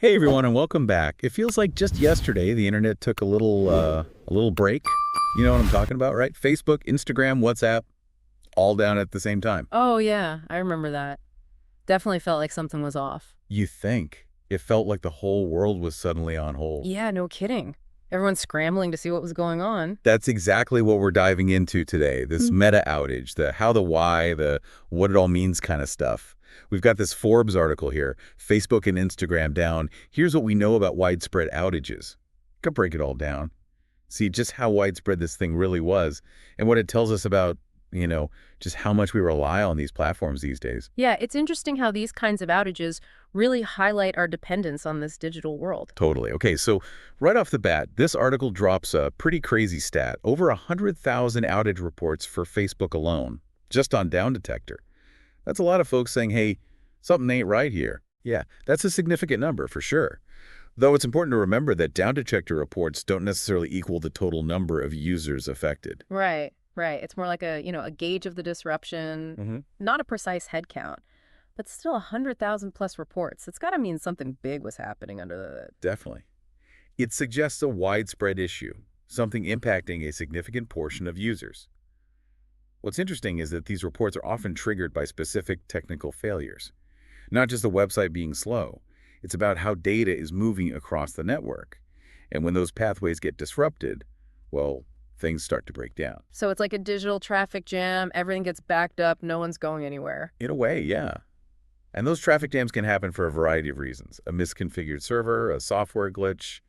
Hey everyone, and welcome back. It feels like just yesterday the internet took a little break. You know what I'm talking about, right? Facebook, Instagram, WhatsApp, all down at the same time. Oh, yeah, I remember that. Definitely felt like something was off. You think it felt like the whole world was suddenly on hold. Yeah, no kidding. Everyone's scrambling to see what was going on. That's exactly what we're diving into today. This Hmm. meta outage, the how, the why, the what it all means kind of stuff. We've got this Forbes article here, Facebook and Instagram down. Here's what we know about widespread outages. Could break it all down. See just how widespread this thing really was and what it tells us about, just how much we rely on these platforms these days. Yeah, it's interesting how these kinds of outages really highlight our dependence on this digital world. Totally. Okay, so right off the bat, this article drops a pretty crazy stat. Over 100,000 outage reports for Facebook alone, just on Down Detector. That's a lot of folks saying, hey, something ain't right here. Yeah, that's a significant number for sure. Though it's important to remember that Down Detector reports don't necessarily equal the total number of users affected. Right, right. It's more like a gauge of the disruption, hmm not a precise head count, but still 100,000 plus reports. It's got to mean something big was happening under the hood. Definitely. It suggests a widespread issue, something impacting a significant portion of users. What's interesting is that these reports are often triggered by specific technical failures, not just the website being slow. It's about how data is moving across the network. And when those pathways get disrupted, well, things start to break down. So it's like a digital traffic jam. Everything gets backed up. No one's going anywhere. In a way, yeah. And those traffic jams can happen for a variety of reasons. A misconfigured server, a software glitch,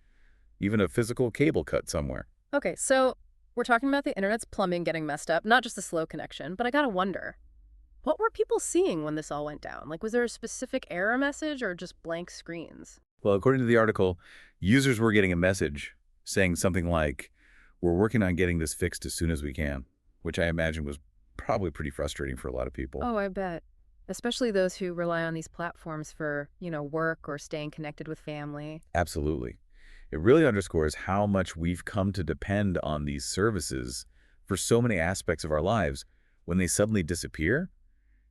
even a physical cable cut somewhere. Okay, so we're talking about the internet's plumbing getting messed up, not just a slow connection, but I gotta wonder, what were people seeing when this all went down? Like, was there a specific error message or just blank screens? Well, according to the article, users were getting a message saying something like, we're working on getting this fixed as soon as we can, which I imagine was probably pretty frustrating for a lot of people. Oh, I bet. Especially those who rely on these platforms for, work or staying connected with family. Absolutely. It really underscores how much we've come to depend on these services for so many aspects of our lives. When they suddenly disappear,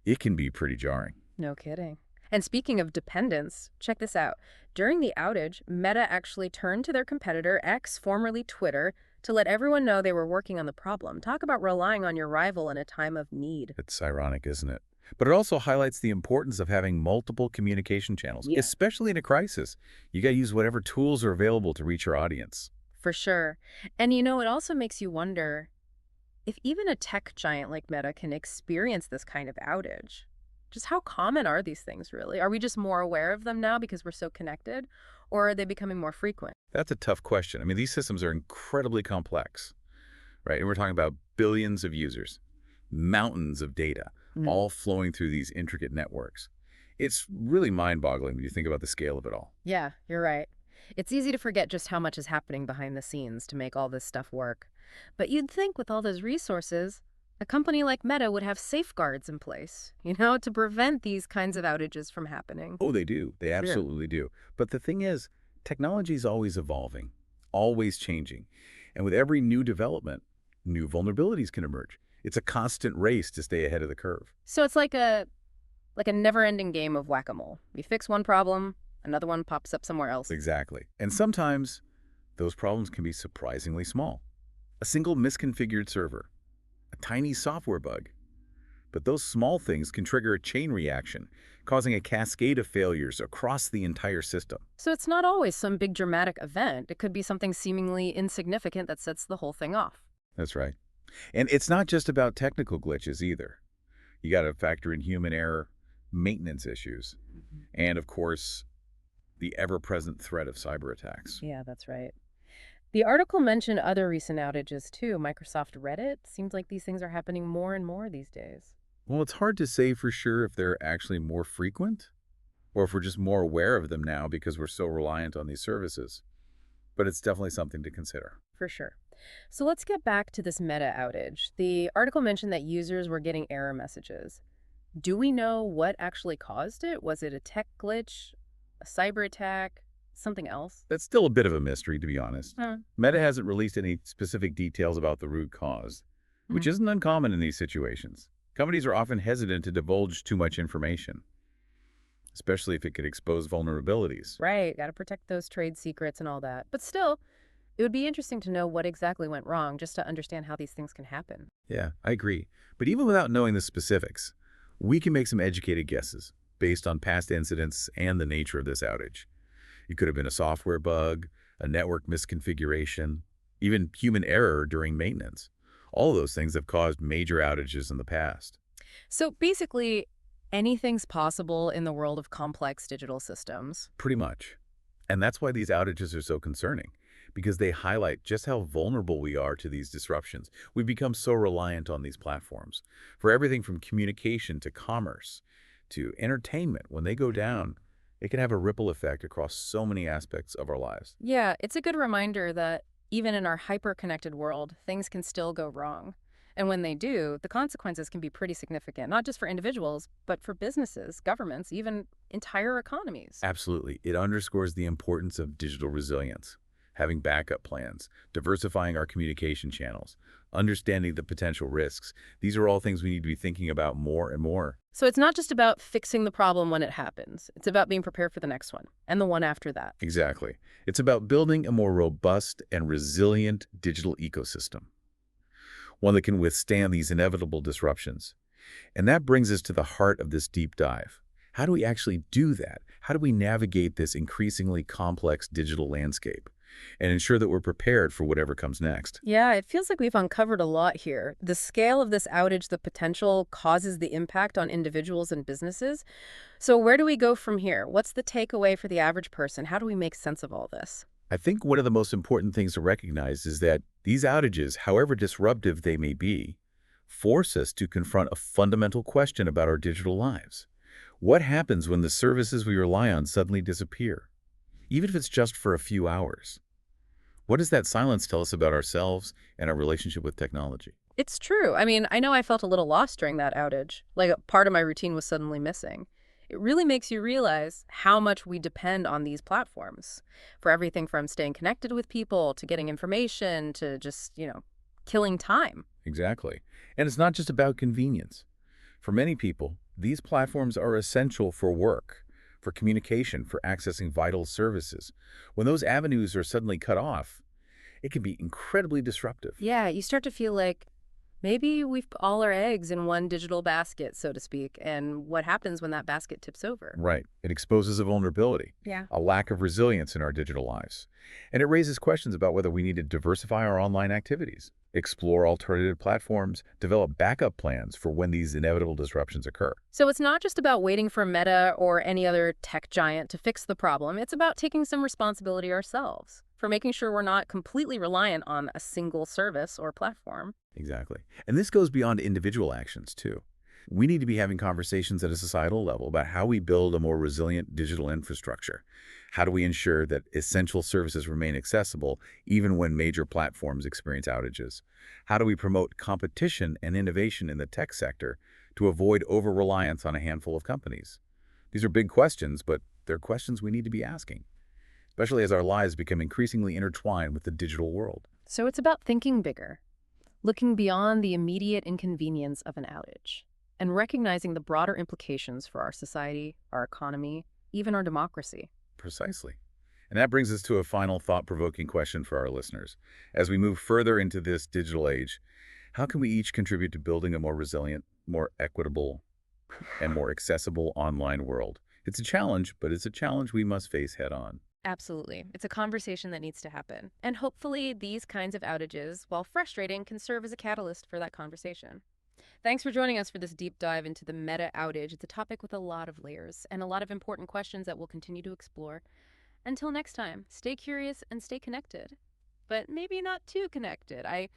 it can be pretty jarring. No kidding. And speaking of dependence, check this out. During the outage, Meta actually turned to their competitor, X, formerly Twitter, to let everyone know they were working on the problem. Talk about relying on your rival in a time of need. It's ironic, isn't it? But it also highlights the importance of having multiple communication channels, Yeah. especially in a crisis. You got to use whatever tools are available to reach your audience. For sure. And it also makes you wonder if even a tech giant like Meta can experience this kind of outage. Just how common are these things really? Are we just more aware of them now because we're so connected? Or are they becoming more frequent? That's a tough question. I mean, these systems are incredibly complex, right? And we're talking about billions of users, mountains of data, Mm. all flowing through these intricate networks. It's really mind-boggling when you think about the scale of it all. Yeah, you're right. It's easy to forget just how much is happening behind the scenes to make all this stuff work. But you'd think with all those resources, a company like Meta would have safeguards in place, to prevent these kinds of outages from happening. Oh, they do. They Sure. absolutely do. But the thing is, technology is always evolving, always changing. And with every new development, new vulnerabilities can emerge. It's a constant race to stay ahead of the curve. So it's like a never-ending game of whack-a-mole. You fix one problem, another one pops up somewhere else. Exactly. And sometimes those problems can be surprisingly small. A single misconfigured server, a tiny software bug. But those small things can trigger a chain reaction, causing a cascade of failures across the entire system. So it's not always some big dramatic event. It could be something seemingly insignificant that sets the whole thing off. That's right. And it's not just about technical glitches either. You got to factor in human error, maintenance issues, and of course, the ever-present threat of cyber attacks. Yeah, that's right. The article mentioned other recent outages too. Microsoft Reddit. Seems like these things are happening more and more these days. Well, it's hard to say for sure if they're actually more frequent or if we're just more aware of them now because we're so reliant on these services. But it's definitely something to consider. For sure. So let's get back to this Meta outage. The article mentioned that users were getting error messages. Do we know what actually caused it? Was it a tech glitch, a cyber attack, something else? That's still a bit of a mystery, to be honest. Huh. Meta hasn't released any specific details about the root cause, which isn't uncommon in these situations. Companies are often hesitant to divulge too much information. especially if it could expose vulnerabilities. Right, got to protect those trade secrets and all that. But still, it would be interesting to know what exactly went wrong just to understand how these things can happen. Yeah, I agree. But even without knowing the specifics, we can make some educated guesses based on past incidents and the nature of this outage. It could have been a software bug, a network misconfiguration, even human error during maintenance. All of those things have caused major outages in the past. So basically, anything's possible in the world of complex digital systems. Pretty much. And that's why these outages are so concerning, because they highlight just how vulnerable we are to these disruptions. We've become so reliant on these platforms for everything from communication to commerce to entertainment. When they go down, it can have a ripple effect across so many aspects of our lives. Yeah, it's a good reminder that even in our hyper-connected world, things can still go wrong. And when they do, the consequences can be pretty significant, not just for individuals, but for businesses, governments, even entire economies. Absolutely. It underscores the importance of digital resilience, having backup plans, diversifying our communication channels, understanding the potential risks. These are all things we need to be thinking about more and more. So it's not just about fixing the problem when it happens. It's about being prepared for the next one and the one after that. Exactly. It's about building a more robust and resilient digital ecosystem, one that can withstand these inevitable disruptions. And that brings us to the heart of this deep dive. How do we actually do that? How do we navigate this increasingly complex digital landscape and ensure that we're prepared for whatever comes next? Yeah, it feels like we've uncovered a lot here. The scale of this outage, the potential causes, the impact on individuals and businesses. So where do we go from here? What's the takeaway for the average person? How do we make sense of all this? I think one of the most important things to recognize is that these outages, however disruptive they may be, force us to confront a fundamental question about our digital lives. What happens when the services we rely on suddenly disappear, even if it's just for a few hours? What does that silence tell us about ourselves and our relationship with technology? It's true. I mean, I know I felt a little lost during that outage. Like a part of my routine was suddenly missing. It really makes you realize how much we depend on these platforms for everything from staying connected with people to getting information to just, killing time. Exactly. And it's not just about convenience. For many people, these platforms are essential for work, for communication, for accessing vital services. When those avenues are suddenly cut off, it can be incredibly disruptive. Yeah, you start to feel like maybe we've put all our eggs in one digital basket, so to speak. And what happens when that basket tips over? Right. It exposes a vulnerability, Yeah. a lack of resilience in our digital lives. And it raises questions about whether we need to diversify our online activities, explore alternative platforms, develop backup plans for when these inevitable disruptions occur. So it's not just about waiting for Meta or any other tech giant to fix the problem. It's about taking some responsibility ourselves for making sure we're not completely reliant on a single service or platform. Exactly. And this goes beyond individual actions, too. We need to be having conversations at a societal level about how we build a more resilient digital infrastructure. How do we ensure that essential services remain accessible even when major platforms experience outages? How do we promote competition and innovation in the tech sector to avoid over-reliance on a handful of companies? These are big questions, but they're questions we need to be asking, especially as our lives become increasingly intertwined with the digital world. So it's about thinking bigger, looking beyond the immediate inconvenience of an outage, and recognizing the broader implications for our society, our economy, even our democracy. Precisely. And that brings us to a final thought-provoking question for our listeners. As we move further into this digital age, how can we each contribute to building a more resilient, more equitable, and more accessible online world? It's a challenge, but it's a challenge we must face head-on. Absolutely. It's a conversation that needs to happen. And hopefully these kinds of outages, while frustrating, can serve as a catalyst for that conversation. Thanks for joining us for this deep dive into the Meta outage. It's a topic with a lot of layers and a lot of important questions that we'll continue to explore. Until next time, stay curious and stay connected. But maybe not too connected. I